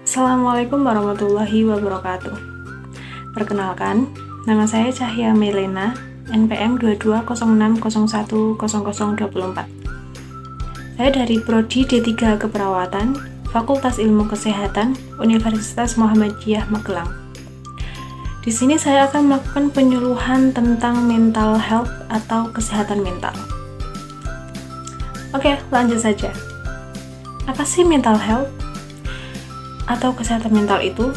Assalamualaikum warahmatullahi wabarakatuh. Perkenalkan, nama saya Cahya Melena, NPM 2206010024. Saya dari Prodi D3 Keperawatan, Fakultas Ilmu Kesehatan, Universitas Muhammadiyah Magelang. Di sini saya akan melakukan penyuluhan tentang mental health atau kesehatan mental. Oke, lanjut saja. Apa sih mental health? Atau kesehatan mental itu?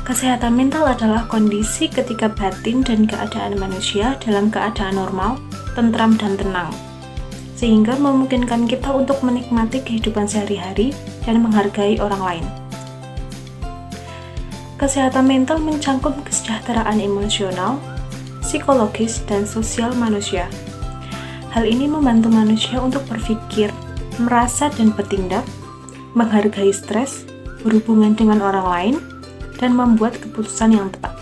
Kesehatan mental adalah kondisi ketika batin dan keadaan manusia dalam keadaan normal, tentram dan tenang, sehingga memungkinkan kita untuk menikmati kehidupan sehari-hari dan menghargai orang lain. Kesehatan mental mencakup kesejahteraan emosional, psikologis, dan sosial manusia. Hal ini membantu manusia untuk berpikir, merasa dan bertindak, menghargai stres, berhubungan dengan orang lain, dan membuat keputusan yang tepat.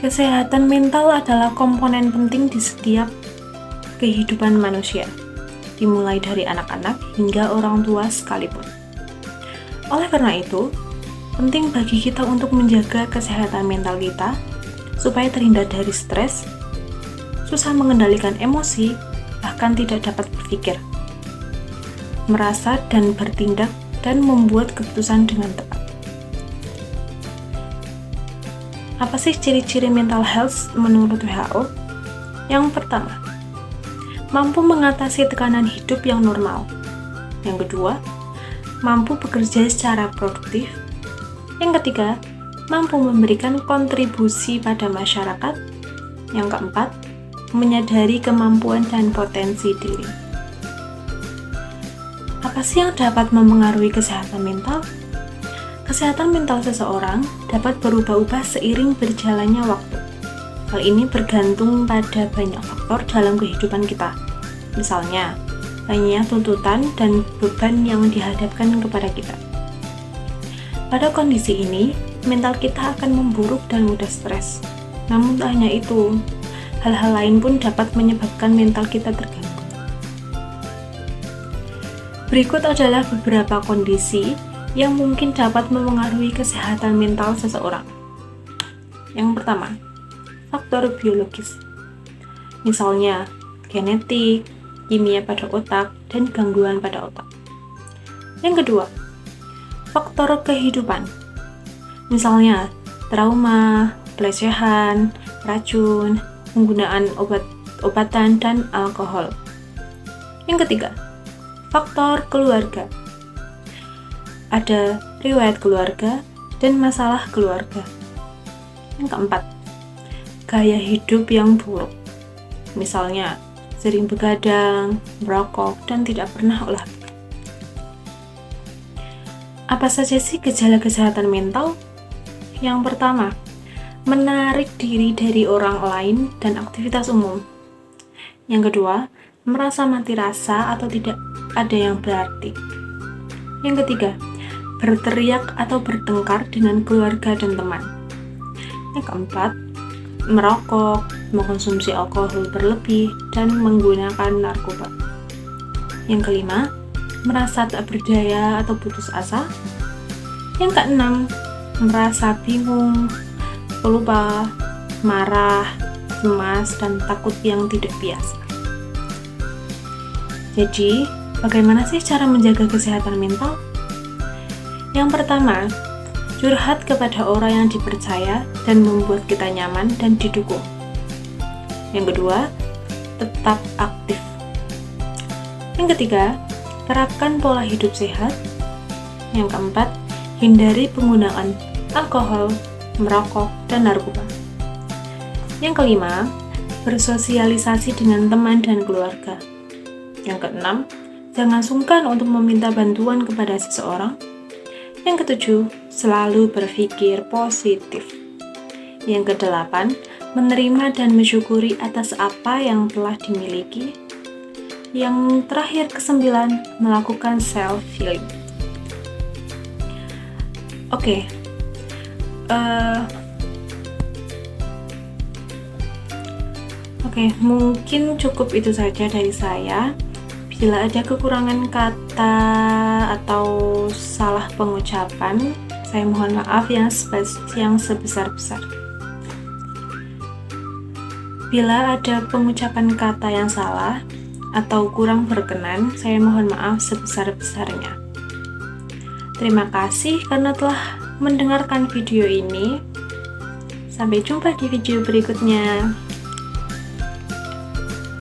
Kesehatan mental adalah komponen penting di setiap kehidupan manusia, dimulai dari anak-anak hingga orang tua sekalipun. Oleh karena itu, penting bagi kita untuk menjaga kesehatan mental kita supaya terhindar dari stres, susah mengendalikan emosi, bahkan tidak dapat berpikir, merasa dan bertindak dan membuat keputusan dengan tepat. Apa sih ciri-ciri mental health menurut WHO? Yang pertama, mampu mengatasi tekanan hidup yang normal. Yang kedua, mampu bekerja secara produktif. Yang ketiga, mampu memberikan kontribusi pada masyarakat. Yang keempat, menyadari kemampuan dan potensi diri. Apa sih yang dapat mempengaruhi kesehatan mental? Kesehatan mental seseorang dapat berubah-ubah seiring berjalannya waktu. Hal ini bergantung pada banyak faktor dalam kehidupan kita. Misalnya, banyak tuntutan dan beban yang dihadapkan kepada kita. Pada kondisi ini, mental kita akan memburuk dan mudah stres. Namun tak hanya itu, hal-hal lain pun dapat menyebabkan mental kita terganggu. Berikut adalah beberapa kondisi yang mungkin dapat mempengaruhi kesehatan mental seseorang. Yang pertama, faktor biologis. Misalnya, genetik, kimia pada otak, dan gangguan pada otak. Yang kedua, faktor kehidupan. Misalnya, trauma, pelecehan, racun, penggunaan obat-obatan, dan alkohol. Yang ketiga, faktor keluarga. Ada riwayat keluarga dan masalah keluarga. Yang keempat, gaya hidup yang buruk. Misalnya, sering begadang, merokok, dan tidak pernah olahraga. Apa saja sih gejala kesehatan mental? Yang pertama, menarik diri dari orang lain dan aktivitas umum. Yang kedua, merasa mati rasa atau tidak ada yang berarti. Yang ketiga, berteriak atau bertengkar dengan keluarga dan teman. Yang keempat, merokok, mengkonsumsi alkohol berlebih, dan menggunakan narkoba. Yang kelima, merasa tak berdaya atau putus asa. Yang keenam, merasa bingung, pelupa, marah, cemas, dan takut yang tidak biasa. Jadi, bagaimana sih cara menjaga kesehatan mental? Yang pertama, curhat kepada orang yang dipercaya dan membuat kita nyaman dan didukung. Yang kedua, tetap aktif. Yang ketiga, terapkan pola hidup sehat. Yang keempat, hindari penggunaan alkohol, merokok, dan narkoba. Yang kelima, bersosialisasi dengan teman dan keluarga. Yang keenam, jangan sungkan untuk meminta bantuan kepada seseorang. Yang ketujuh, selalu berpikir positif. Yang kedelapan, menerima dan mensyukuri atas apa yang telah dimiliki. Yang terakhir kesembilan, melakukan self-healing. Oke, mungkin cukup itu saja dari saya. Bila ada kekurangan kata atau salah pengucapan, saya mohon maaf yang sebesar-besar. Bila ada pengucapan kata yang salah atau kurang berkenan, saya mohon maaf sebesar-besarnya. Terima kasih karena telah mendengarkan video ini. Sampai jumpa di video berikutnya.